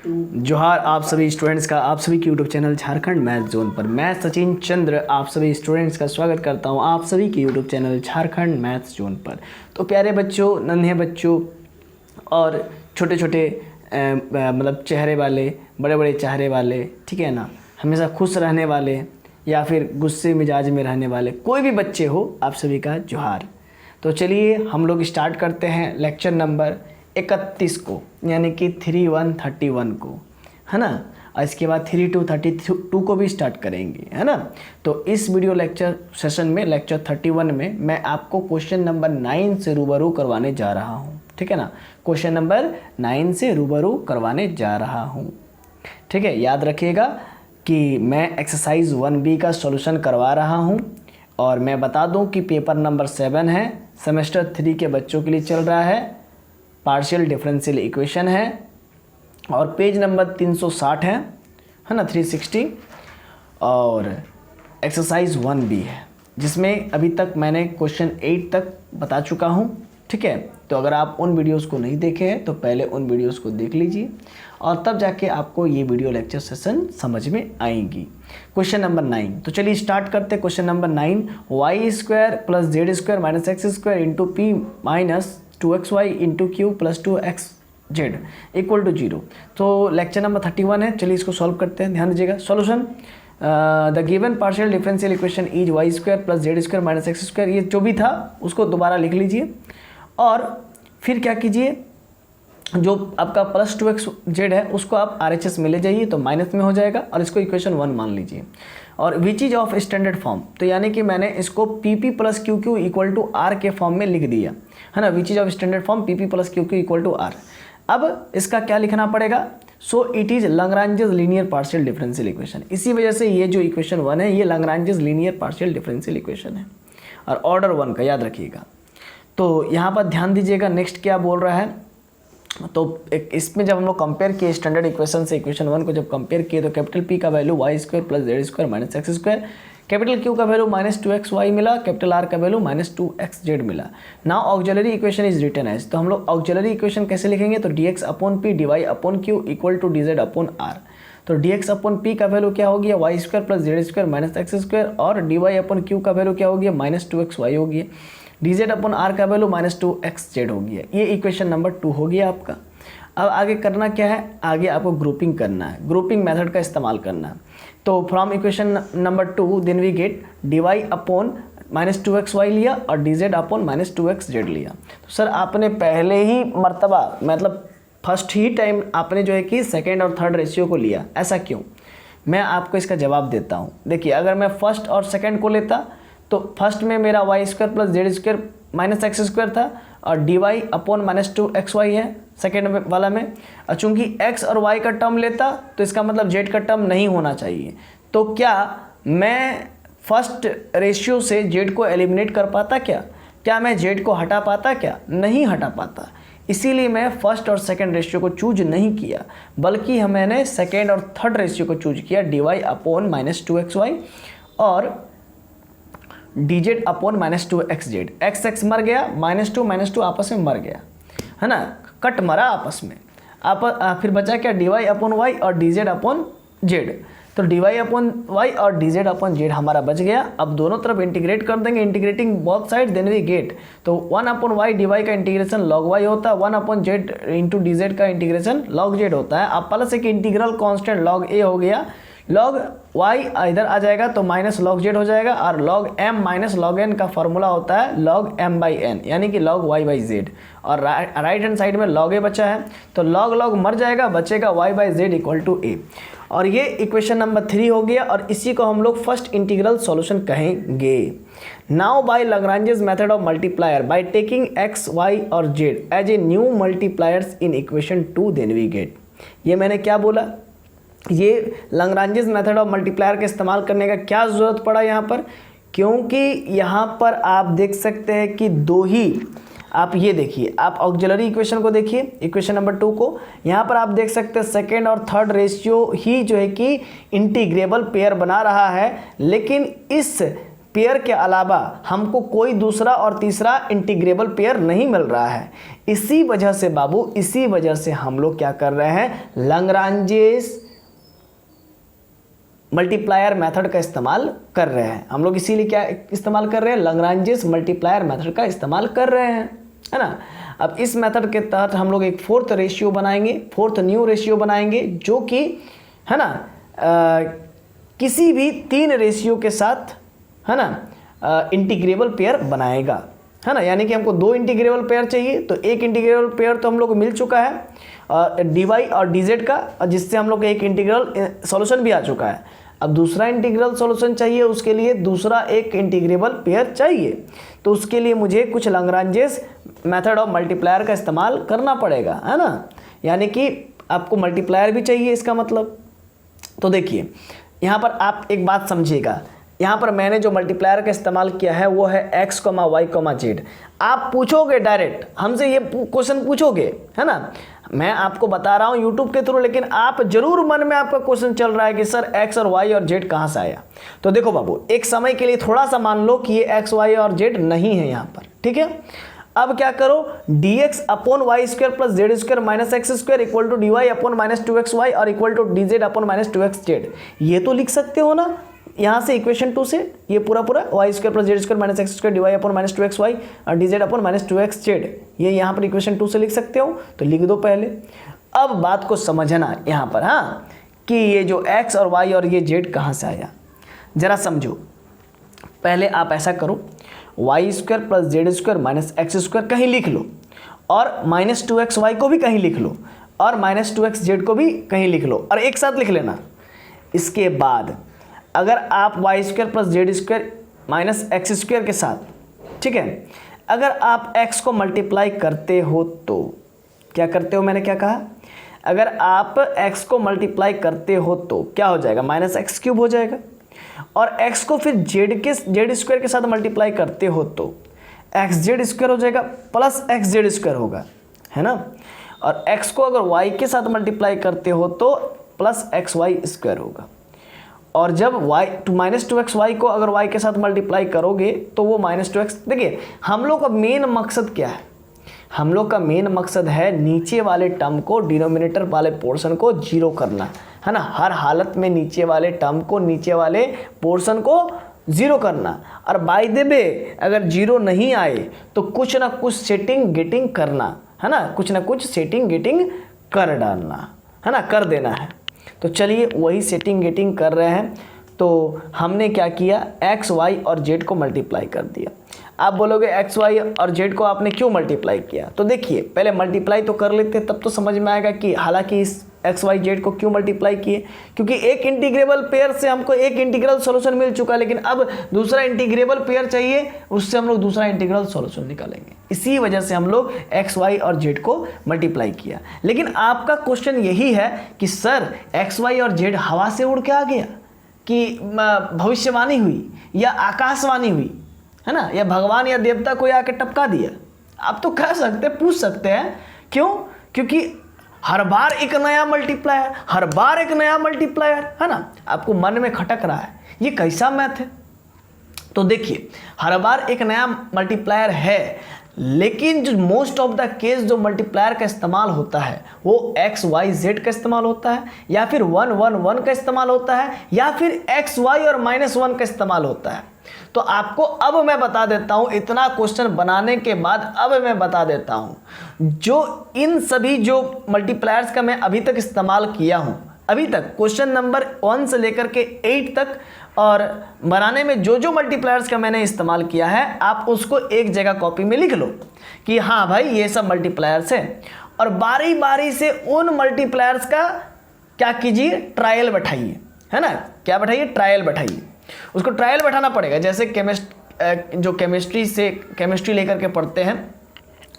जोहार आप सभी स्टूडेंट्स का, आप सभी के YouTube channel Jharkhand math zone पर मैं सचिन चंद्र आप सभी स्टूडेंट्स का स्वागत करता हूं आप सभी के YouTube channel Jharkhand math zone पर। तो प्यारे बच्चों, नन्हे बच्चों और छोटे छोटे मतलब चेहरे वाले, बड़े बड़े चेहरे वाले, ठीक है ना, हमेशा खुश रहने वाले या फिर गुस्से मिजाज में रहने वाले कोई भी बच्चे हो, आप सभी का जोहार। तो चलिए हम लोग स्टार्ट करते हैं लेक्चर नंबर 31 को, यानी कि 3131 को, है ना। और इसके बाद 3232 को भी स्टार्ट करेंगे, है ना। तो इस वीडियो लेक्चर सेशन में, लेक्चर 31 में मैं आपको क्वेश्चन नंबर 9 से रूबरू करवाने जा रहा हूँ, ठीक है ना। क्वेश्चन नंबर 9 से रूबरू करवाने जा रहा हूँ, ठीक है। याद रखिएगा कि मैं एक्सरसाइज 1B का सॉल्यूशन करवा रहा हूँ और मैं बता दूँ कि पेपर नंबर 7 है, सेमेस्टर 3 के बच्चों के लिए चल रहा है, पार्शियल डिफरेंशियल इक्वेशन है और पेज नंबर 360 है ना, 360। और एक्सरसाइज 1B है जिसमें अभी तक मैंने क्वेश्चन 8 तक बता चुका हूँ, ठीक है। तो अगर आप उन वीडियोस को नहीं देखे हैं तो पहले उन वीडियोस को देख लीजिए और तब जाके आपको ये वीडियो लेक्चर सेशन समझ में आएंगी। क्वेश्चन नंबर 9, तो चलिए स्टार्ट करते हैं। Question number 9, y² + z² - x² × p - 2xy × q + 2xz = 0। तो लेक्चर नंबर 31 है, चलिए इसको सॉल्व करते हैं। ध्यान दीजिएगा। Solution, the given partial differential equation is y² + z² - x²। ये जो भी था उसको दोबारा लिख लीजिए और फिर क्या कीजिए, जो आपका + 2xz है उसको आप RHS में ले जाइए तो माइनस में हो जाएगा और इसको इक्वेशन 1 मान लीजिए। और which is of standard form, तो यानी कि मैंने इसको PP + QQ = R के फॉर्म में लिख दिया, है ना। Which is of standard form PP + QQ = R। अब इसका क्या लिखना पड़ेगा, so it is Lagrange's linear partial differential equation. इसी वजह से ये जो इक्वेशन 1 है ये Lagrange's linear partial differential equation है और ऑर्डर 1 का, याद रखिएगा। तो यहाँ पर ध्यान दीजिएगा, नेक्स्ट क्या बोल रहा है। तो इसमें जब हम लोग कंपेयर किए स्टैंडर्ड इक्वेशन से इक्वेशन 1 को जब कंपेयर किए तो कैपिटल P का value y² + z² - x², capital Q का वैल्यू -2xy मिला, कैपिटल R का वैल्यू -2xz मिला। Now auxiliary equation is written as, तो हम लोग ऑक्सिलरी इक्वेशन कैसे लिखेंगे, तो dx/p dy/q = dz/r। तो dx/p का वैल्यू क्या हो गया, y² + z² - x² और dy/q का वैल्यू क्या हो गया, -2xy हो गया, dz/r का वैल्यू -2xz हो गया। ये इक्वेशन नंबर 2 हो गया आपका। अब आगे करना क्या है, आगे आपको ग्रुपिंग करना है, ग्रुपिंग मेथड का इस्तेमाल करना है। तो from equation number 2 then we get dy/-2xy लिया और dz/-2xz लिया। तो सर आपने पहले ही मर्तबा, मतलब फर्स्ट ही टाइम आपने जो है कि सेकेंड और थर्ड रेशियो को लिया, ऐसा क्यों? मैं आपको इसका जवाब देता हूँ। देखिए, अगर मैं फर्स्ट और सेकेंड को लेता तो फर्स्ट में मेरा y² + z² - x² था और dy/-2xy है सेकेंड वाला में। और चूंकि x और y का टर्म लेता तो इसका मतलब z का टर्म नहीं होना चाहिए। तो क्या मैं फर्स्ट रेशियो से z को एलिमिनेट कर पाता क्या मैं z को हटा पाता क्या? नहीं हटा पाता। इसीलिए मैं फर्स्ट और सेकेंड रेशियो को चूज नहीं किया, बल्कि मैंने सेकेंड और थर्ड रेशियो को चूज किया, dy/-2xy और dz/-2xz। x मर गया, -2 आपस में मर गया, है ना, कट मरा आपस में। फिर बचा क्या, dy/y और dz/z। तो dy/y और dz/z हमारा बच गया। अब दोनों तरफ इंटीग्रेट कर देंगे, integrating both side then we get. तो 1/y dy का इंटीग्रेशन log y होता है, 1/z इंटू dz का इंटीग्रेशन log z होता है। अब प्लस एक इंटीग्रल कांस्टेंट log a हो गया, log y इधर आ जाएगा तो -log z हो जाएगा और log m - log n का फॉर्मूला होता है log m/n, यानी कि log y/z। और राइट हैंड साइड में log a बचा है तो log मर जाएगा, बचेगा y/z = a। और ये इक्वेशन नंबर 3 हो गया और इसी को हम लोग फर्स्ट इंटीग्रल सॉल्यूशन कहेंगे। Now by Lagrange's method of multiplier by taking x, y और z as a new multipliers in equation 2 then we get. ये मैंने क्या बोला, ये लैग्रांजेस मेथड ऑफ मल्टीप्लायर का इस्तेमाल करने का क्या ज़रूरत पड़ा यहाँ पर, क्योंकि यहाँ पर आप देख सकते हैं कि दो ही, आप ये देखिए, आप ऑक्सिलरी इक्वेशन को देखिए, इक्वेशन नंबर 2 को, यहाँ पर आप देख सकते हैं सेकेंड और थर्ड रेशियो ही जो है कि इंटीग्रेबल पेयर बना रहा है, लेकिन इस पेयर के अलावा हमको कोई दूसरा और तीसरा इंटीग्रेबल पेयर नहीं मिल रहा है। इसी वजह से बाबू, इसी वजह से हम लोग क्या कर रहे हैं, लैग्रांजेस मल्टीप्लायर मेथड का इस्तेमाल कर रहे हैं। हम लोग इसीलिए क्या इस्तेमाल कर रहे हैं, लैग्रांजेस मल्टीप्लायर मेथड का इस्तेमाल कर रहे हैं, है ना। अब इस मेथड के तहत हम लोग एक फोर्थ रेशियो बनाएंगे, फोर्थ न्यू रेशियो बनाएंगे, जो कि है ना किसी भी 3 रेशियो के साथ, है ना, इंटीग्रेबल पेयर बनाएगा, है ना। यानी कि हमको 2 इंटीग्रेबल पेयर चाहिए, तो एक इंटीग्रेबल पेयर तो हम लोग को मिल चुका है dy और dz का, और जिससे हम लोग को एक इंटीग्रल सॉल्यूशन भी आ चुका है। अब दूसरा इंटीग्रल सॉल्यूशन चाहिए, उसके लिए दूसरा एक इंटीग्रेबल पेयर चाहिए, तो उसके लिए मुझे कुछ लैग्रांजेस मेथड ऑफ मल्टीप्लायर का इस्तेमाल करना पड़ेगा, है ना। यानी कि आपको मल्टीप्लायर भी चाहिए, इसका मतलब। तो देखिए यहाँ पर आप एक बात समझिएगा, यहाँ पर मैंने जो मल्टीप्लायर का इस्तेमाल किया है वो है x, y, z। आप पूछोगे डायरेक्ट हमसे, ये क्वेश्चन पूछोगे, है ना। मैं आपको बता रहा हूँ यूट्यूब के थ्रू, लेकिन आप जरूर मन में आपका क्वेश्चन चल रहा है कि सर x और y और z कहाँ से आया। तो देखो बाबू, एक समय के लिए थोड़ा सा मान लो कि ये x, y और z नहीं है यहाँ पर, ठीक है। अब क्या करो, dx upon Y square plus Z square minus X square equal to D Y upon minus 2xy और equal to D Z upon minus 2xz। ये तो लिख सकते हो ना यहाँ से इक्वेशन 2 से, ये पूरा Y square plus Z square minus X square D Y upon minus 2xy और D Z upon minus 2xz, ये यहाँ पर इक्वेशन 2 से लिख सकते हो, तो लिख दो पहले। अब बात को समझना यहाँ पर, हाँ, कि ये जो x और y और ये z कहाँ से आया, जरा समझो। पहले आप ऐसा करो, Y square plus Z square minus X square कहीं लिख लो, और माइनस 2xy को भी कहीं लिख लो, और माइनस 2xz को भी कहीं लिख लो, और एक साथ लिख लेना। इसके बाद अगर आप Y square plus Z square minus X square के साथ, ठीक है, अगर आप x को मल्टीप्लाई करते हो तो क्या करते हो, मैंने क्या कहा, अगर आप x को मल्टीप्लाई करते हो तो क्या हो जाएगा, माइनस एक्स क्यूब हो जाएगा। और x को फिर जेड स्क्वायर के साथ मल्टीप्लाई करते हो तो एक्स जेड स्क्वायर हो जाएगा प्लस एक्स जेड स्क्वायर होगा, है ना। और x को अगर y के साथ मल्टीप्लाई करते हो तो प्लस एक्स वाई स्क्वायर होगा। और जब माइनस 2xy को अगर y के साथ मल्टीप्लाई करोगे तो वो माइनस 2x। देखिए हम लोग का मेन मकसद क्या है, हम लोग का मेन मकसद है नीचे वाले टर्म को, डिनोमिनेटर वाले पोर्शन को जीरो करना, है ना। हर हालत में नीचे वाले टर्म को, नीचे वाले पोर्शन को जीरो करना। और बाय द वे अगर जीरो नहीं आए तो कुछ ना कुछ सेटिंग गेटिंग करना, है ना, कुछ ना कुछ सेटिंग गेटिंग कर डालना, है ना, कर देना है। तो चलिए वही सेटिंग गेटिंग कर रहे हैं। तो हमने क्या किया, एक्स वाई और जेड को मल्टीप्लाई कर दिया। आप बोलोगे एक्स वाई और जेड को आपने क्यों मल्टीप्लाई किया, तो देखिए पहले मल्टीप्लाई तो कर लेते, तब तो समझ में आएगा कि हालांकि इस एक्स वाई जेड को क्यों मल्टीप्लाई किए, क्योंकि एक इंटीग्रेबल पेयर से हमको एक इंटीग्रल सॉल्यूशन मिल चुका, लेकिन अब दूसरा इंटीग्रेबल पेयर चाहिए, उससे हम लोग दूसरा इंटीग्रल सॉल्यूशन निकालेंगे। इसी वजह से हम लोग एक्स वाई और जेड को मल्टीप्लाई किया। लेकिन आपका क्वेश्चन यही है कि सर एक्स वाई और जेड हवा से उड़ के आ गया, कि भविष्यवाणी हुई या आकाशवाणी हुई, है ना, या भगवान या देवता कोई आके टपका दिया। आप तो कह सकते, पूछ सकते हैं, क्यों, क्योंकि हर बार एक नया मल्टीप्लायर, हर बार एक नया मल्टीप्लायर, है ना। आपको मन में खटक रहा है ये कैसा मैथ है। तो देखिए हर बार एक नया मल्टीप्लायर है, लेकिन जो मोस्ट ऑफ द केस जो मल्टीप्लायर का इस्तेमाल होता है वो एक्स वाई जेड का इस्तेमाल होता है, या फिर 1 1 1 का इस्तेमाल होता है, या फिर एक्स वाई और -1 का इस्तेमाल होता है। तो आपको अब मैं बता देता हूं, इतना क्वेश्चन बनाने के बाद अब मैं बता देता हूं, जो इन सभी जो मल्टीप्लायर्स का मैं अभी तक इस्तेमाल किया हूं, अभी तक क्वेश्चन नंबर 1 से लेकर के 8 तक, और बनाने में जो जो मल्टीप्लायर्स का मैंने इस्तेमाल किया है, आप उसको एक जगह कॉपी में लिख लो कि हाँ भाई ये सब मल्टीप्लायर्स है, और बारी बारी से उन मल्टीप्लायर्स का क्या कीजिए, ट्रायल बैठाइए, है ना। क्या बैठाइए, ट्रायल बैठाइए। उसको ट्रायल बैठाना पड़ेगा। जैसे जो केमिस्ट्री लेकर के पढ़ते हैं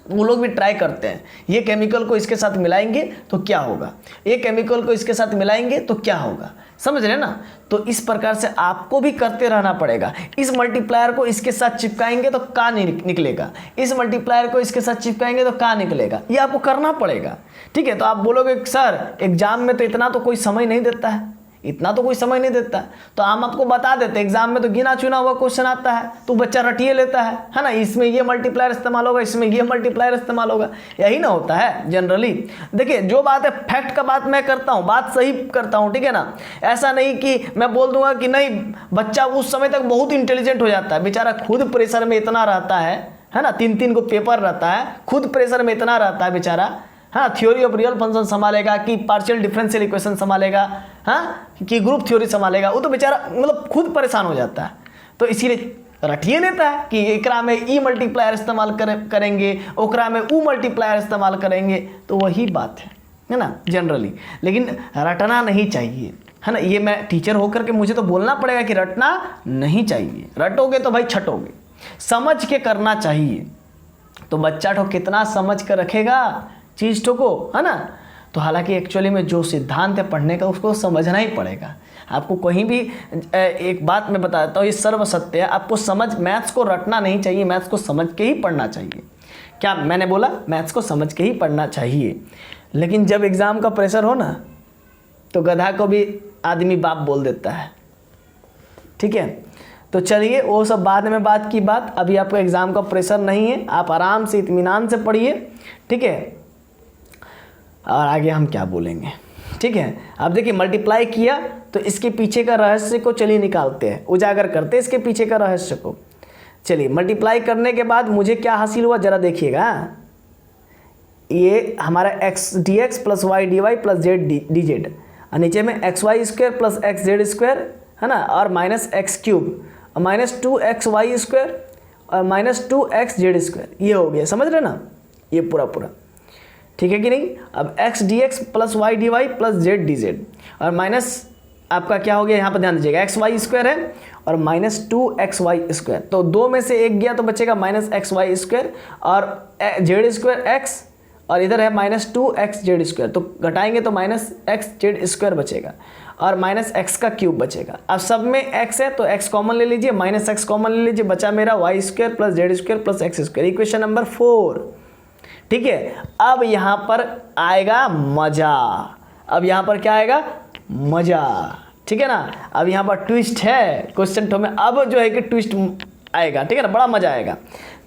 वो लोग भी ट्राई करते हैं, ये केमिकल को इसके साथ मिलाएंगे तो क्या होगा, ये केमिकल को इसके साथ मिलाएंगे तो क्या होगा, समझ रहे ना। तो इस प्रकार से आपको भी करते रहना पड़ेगा। इस मल्टीप्लायर को इसके साथ चिपकाएंगे तो क्या निकलेगा, इस मल्टीप्लायर को इसके साथ चिपकाएंगे तो क्या निकलेगा, ये आपको करना पड़ेगा, ठीक है। तो आप बोलोगे सर एग्जाम में तो इतना तो कोई समय नहीं देता है, इतना तो कोई समझ नहीं देता। तो हम आपको बता देते, एग्जाम में तो गिना चुना हुआ क्वेश्चन आता है तो बच्चा रटिए लेता है ना, इसमें ये मल्टीप्लायर इस्तेमाल होगा, इसमें ये मल्टीप्लायर इस्तेमाल होगा, यही ना होता है जनरली। देखिए जो बात है फैक्ट का बात मैं करता हूँ, बात सही करता हूँ, ठीक है ना। ऐसा नहीं कि मैं बोल दूंगा कि नहीं, बच्चा उस समय तक बहुत इंटेलिजेंट हो जाता है, बेचारा खुद प्रेशर में इतना रहता है ना, 3-3 को पेपर रहता है, खुद प्रेशर में इतना रहता है बेचारा, हाँ, थ्योरी ऑफ रियल फंक्शन संभालेगा कि पार्शियल डिफरेंशियल इक्वेशन संभालेगा, हाँ, कि ग्रुप थ्योरी संभालेगा, वो तो बेचारा मतलब खुद परेशान हो जाता है। तो इसीलिए रटिए लेता है कि एकरा में ई मल्टीप्लायर इस्तेमाल करेंगे, ओकरा में ऊ मल्टीप्लायर इस्तेमाल करेंगे, तो वही बात है ना जनरली। लेकिन रटना नहीं चाहिए, है ना। ये मैं टीचर होकर के मुझे तो बोलना पड़ेगा कि रटना नहीं चाहिए, रटोगे तो भाई छटोगे, समझ के करना चाहिए। तो बच्चा तो कितना समझ कर रखेगा चीज़ को, है ना। तो हालांकि एक्चुअली में जो सिद्धांत है पढ़ने का उसको समझना ही पड़ेगा। आपको कहीं भी एक बात मैं बताता हूँ, ये सर्वसत्य है, आपको समझ, मैथ्स को रटना नहीं चाहिए, मैथ्स को समझ के ही पढ़ना चाहिए। क्या मैंने बोला? मैथ्स को समझ के ही पढ़ना चाहिए। लेकिन जब एग्ज़ाम का प्रेशर हो ना, तो गधा को भी आदमी बाप बोल देता है, ठीक है। तो चलिए वो सब बाद में बात की बात, अभी आपको एग्ज़ाम का प्रेशर नहीं है, आप आराम से इत्मीनान से पढ़िए, ठीक है। और आगे हम क्या बोलेंगे, ठीक है। अब देखिए मल्टीप्लाई किया तो इसके पीछे का रहस्य को चलिए निकालते हैं, उजागर करते हैं इसके पीछे का रहस्य को। चलिए मल्टीप्लाई करने के बाद मुझे क्या हासिल हुआ जरा देखिएगा। ये हमारा X D X plus Y D Y plus Z D Z, और नीचे में X Y square plus X Z square, है ना, और माइनस एक्स क्यूब और माइनस 2x वाई स्क्वायर और माइनस 2x जेड स्क्वायर, ये हो गया, समझ रहे ना, ये पूरा पूरा, ठीक है कि नहीं। अब x D X plus Y D Y plus Z D Z, और माइनस आपका क्या हो गया, यहाँ पर ध्यान दीजिएगा, एक्स वाई स्क्वायर है और माइनस 2x वाई स्क्वायर, तो दो में से एक गया तो बचेगा माइनस एक्स वाई स्क्वायर और जेड स्क्वायर एक्स, और इधर है माइनस 2x जेड स्क्वायर, तो घटाएंगे तो माइनस एक्स जेड स्क्वायर बचेगा और माइनस एक्स का क्यूब बचेगा। अब सब में x है तो x कॉमन ले लीजिए, माइनस एक्स कॉमन ले लीजिए, बचा मेरा Y square plus Z square plus X square, equation number 4, ठीक है। अब यहाँ पर आएगा मजा, अब यहाँ पर क्या आएगा, मजा, ठीक है ना। अब यहाँ पर ट्विस्ट है क्वेश्चन में, अब जो है कि ट्विस्ट आएगा, ठीक है ना, बड़ा मजा आएगा।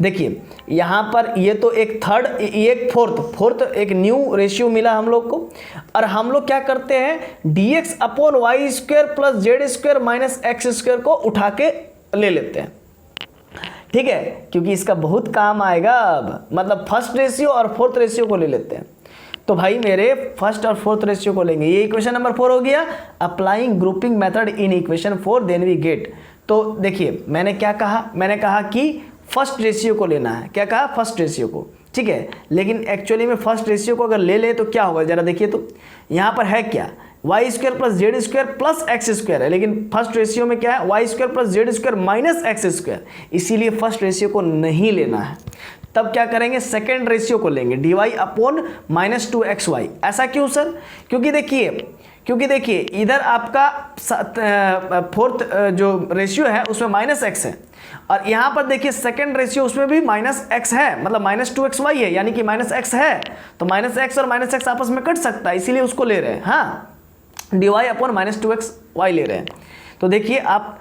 देखिए यहाँ पर ये तो एक थर्ड, एक फोर्थ एक न्यू रेशियो मिला हम लोग को, और हम लोग क्या करते हैं, dx upon Y square plus Z square minus X square को उठा के ले लेते हैं, ठीक है, क्योंकि इसका बहुत काम आएगा। अब मतलब फर्स्ट रेशियो और फोर्थ रेशियो को ले लेते हैं, तो भाई मेरे फर्स्ट और फोर्थ रेशियो को लेंगे, ये इक्वेशन नंबर 4 हो गया। Applying grouping method in equation 4 then we get, तो देखिए मैंने क्या कहा, मैंने कहा कि फर्स्ट रेशियो को लेना है, क्या कहा, फर्स्ट रेशियो को, ठीक है। लेकिन एक्चुअली में फर्स्ट रेशियो को अगर ले ले तो क्या होगा जरा देखिए, तो यहाँ पर है क्या, Y square plus Z square plus X square है, लेकिन फर्स्ट रेशियो में क्या है, Y square plus Z square minus X square, इसीलिए फर्स्ट रेशियो को नहीं लेना है। तब क्या करेंगे, सेकेंड रेशियो को लेंगे, D Y upon minus 2x Y. ऐसा क्यों सर, क्योंकि देखिए इधर आपका फोर्थ जो रेशियो है उसमें माइनस एक्स है, और यहाँ पर देखिए सेकेंड रेशियो उसमें भी माइनस एक्स है, मतलब माइनस 2x वाई है, यानी कि माइनस एक्स है, तो माइनस एक्स और माइनस एक्स आपस में कट सकता है, इसीलिए उसको ले रहे हैं, हाँ, D Y upon minus 2x Y ले रहे हैं। तो देखिए आप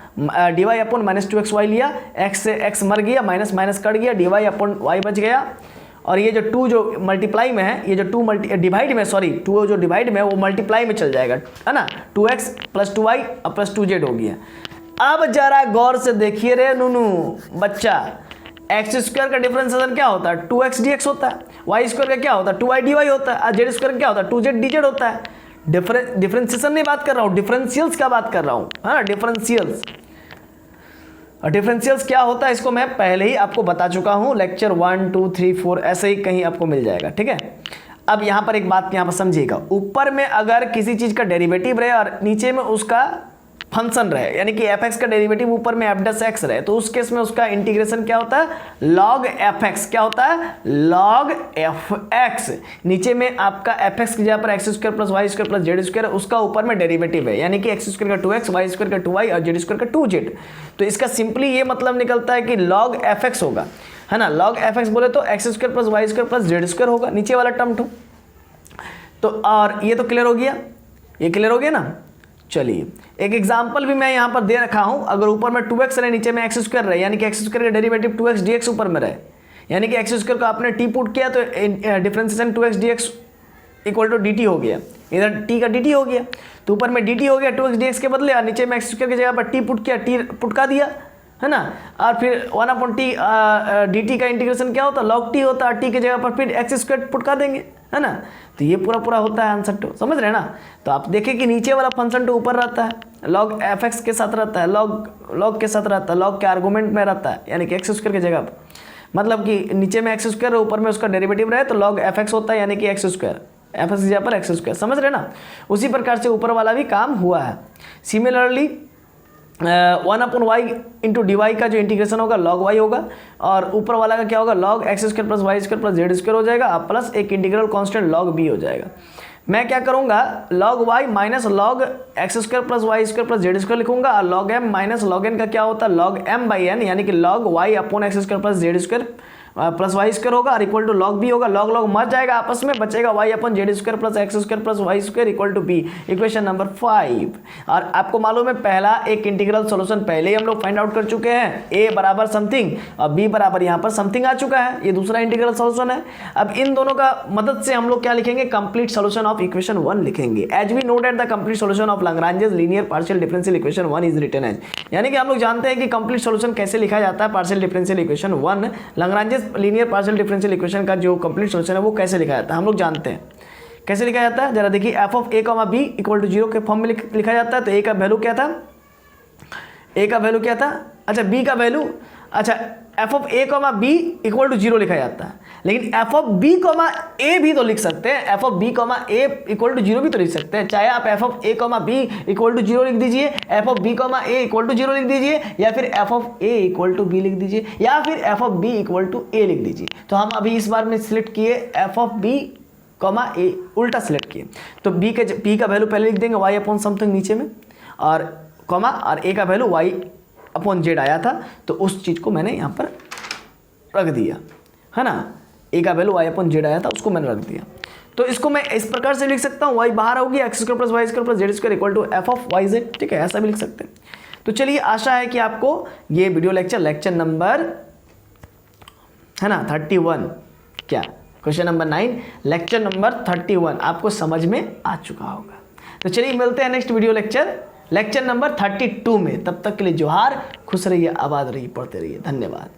D Y upon minus 2x Y लिया, एक्स से एक्स मर गया, माइनस माइनस कट गया, डी वाई अपॉन वाई बच गया, और ये जो 2 जो मल्टीप्लाई में है, ये जो 2 डिवाइड में, सॉरी 2 जो डिवाइड में है वो मल्टीप्लाई में चल जाएगा, है ना, 2x प्लस 2y और प्लस 2z हो गया। अब जरा गौर से देखिए रे नूनू बच्चा, एक्स स्क्वायर का डिफरेंशिएशन क्या होता है, 2x dx होता है, वाई स्क्वायर का क्या होता है, 2y dy होता है, और जेड स्क्वायर का क्या होता है, 2z dz होता है। डिफरेंशिएशन नहीं बात कर रहा हूँ, डिफरेंशियल्स का बात कर रहा हूँ, हाँ, डिफरेंशियल्स। और डिफरेंशियल्स क्या होता है इसको मैं पहले ही आपको बता चुका हूँ, लेक्चर 1 2 3 4 ऐसे ही कहीं आपको मिल जाएगा, ठीक है। अब यहाँ पर एक बात यहाँ पर समझिएगा, ऊपर में अगर किसी चीज़ का डेरिवेटिव रहे और नीचे में उसका फंक्शन रहे, यानी कि एफ एक्स का डेरिवेटिव ऊपर में एफ डस एक्स रहे, तो उस केस में उसका इंटीग्रेशन क्या होता है, लॉग एफ एक्स, क्या होता है, लॉग एफ एक्स। नीचे में आपका एफ एक्स की जगह पर X square plus Y square plus Z square, उसका ऊपर में डेरिवेटिव है, यानी कि एक्स स्क्वायर का 2x, वाई स्क्वायर का 2y और जेड स्क्वायर का 2z। तो इसका सिंपली ये मतलब निकलता है कि लॉग एफ एक्स होगा, है ना, लॉग एफ एक्स बोले तो X square plus Y square plus Z square होगा, नीचे वाला टर्म 2। तो और ये तो क्लियर हो गया, ये क्लियर हो गया ना। चलिए एक एग्जाम्पल भी मैं यहाँ पर दे रखा हूँ। अगर ऊपर में 2x रहे, नीचे में एक्स स्क्वायर रहे, यानी कि एक्स स्क्वायर का डेरिवेटिव 2x dx ऊपर में रहे, यानी कि एक्स स्क्वायर को आपने टी पुट किया तो differentiation 2x dx equal to dt हो गया, इधर t का dt हो गया, तो ऊपर में dt हो गया 2x dx के बदले, और नीचे में एक्स स्क्वायर की जगह पर t पुट किया, t पुटका दिया, है ना। और फिर 1/t dt का इंटीग्रेशन क्या होता है, log t होता है, t की जगह पर फिर एक्स स्क्वायर पुटका देंगे, है ना। तो ये पूरा पूरा होता है आंसर टू, समझ रहे हैं ना। तो आप देखें कि नीचे वाला फंक्शन टू ऊपर रहता है, log fx के साथ रहता है, log के साथ रहता है, log के आर्गूमेंट में रहता है, यानी कि एक्स स्क्वायर की जगह पर, मतलब कि नीचे में एक्स स्क्वायर ऊपर में उसका डेरिवेटिव रहे तो log fx होता है, यानी कि एक्स स्क्वायर, fx की जगह पर एक्स स्क्वायर, समझ रहे ना। उसी प्रकार से ऊपर वाला भी काम हुआ है। Similarly 1/y into D Y का जो इंटीग्रेशन होगा log y होगा, और ऊपर वाला का क्या होगा, log x square plus Y square plus Z square हो जाएगा, और प्लस एक इंटीग्रल कांस्टेंट log b हो जाएगा। मैं क्या करूंगा, log y minus log x square plus Y square plus Z square लिखूंगा, और log m minus log n का क्या होता है, log m बाई n, यानी कि log y upon X square plus Z square plus Y square होगा, और इक्वल टू log b होगा, log log मर जाएगा आपस में, बचेगा y upon Z square plus X square plus Y square equal to b, equation number 5। और आपको मालूम है पहला एक इंटीग्रल सॉल्यूशन पहले ही हम लोग फाइंड आउट कर चुके हैं, a बराबर समथिंग और b बराबर यहाँ पर समथिंग आ चुका है, ये दूसरा इंटीग्रल सॉल्यूशन है। अब इन दोनों का मदद से हम लोग क्या लिखेंगे, कंप्लीट सॉल्यूशन ऑफ इक्वेशन 1 लिखेंगे। As we know that the complete solution of Lagrange's linear partial differential equation 1 is written as, यानी कि हम लोग जानते हैं कि कंप्लीट सॉल्यूशन कैसे लिखा जाता है partial differential equation 1, Lagrange's linear partial differential equation का जो कंप्लीट सॉल्यूशन है वो कैसे लिखा जाता है, हम लोग जानते हैं कैसे लिखा जाता है। जरा देखिए, F of A comma B equal to 0 के फॉर्म में लिखा जाता है। तो ए का वैल्यू क्या था, ए का वैल्यू क्या था, अच्छा बी का वैल्यू, अच्छा F of A comma B equal to 0 लिखा जाता है, लेकिन F of B comma A भी तो लिख सकते हैं, F of B comma A equal to 0 भी तो लिख सकते हैं। चाहे आप F of A comma B equal to 0 लिख दीजिए, F of B comma A equal to 0 लिख दीजिए, या फिर F of A equal to B लिख दीजिए, या फिर F of B equal to A लिख दीजिए। तो हम अभी इस बार में सिलेक्ट किए एफ ऑफ बी कॉमा ए, उल्टा सेलेक्ट किए, तो बी का वैल्यू पहले लिख देंगे वाई अपॉन समथिंग नीचे में, और कॉमा, और ए का वैल्यू वाई अपॉन जेड आया था, तो उस चीज़ को मैंने यहाँ पर रख दिया, है ना। ए का वैल्यू वाई अपॉन जेड आया था, उसको मैंने रख दिया। तो इसको मैं इस प्रकार से लिख सकता हूँ, वाई बाहर होगी, X square plus Y square plus Z square equal to F of Y Z, ठीक है, ऐसा भी लिख सकते हैं। तो चलिए, आशा है कि आपको ये वीडियो लेक्चर नंबर, है ना, 31, क्या क्वेश्चन नंबर 9 लेक्चर नंबर 31 आपको समझ में आ चुका होगा। तो चलिए मिलते हैं नेक्स्ट वीडियो लेक्चर नंबर 32 में। तब तक के लिए जोहार, खुश रहिए, आबाद रहिए, पढ़ते रहिए, धन्यवाद।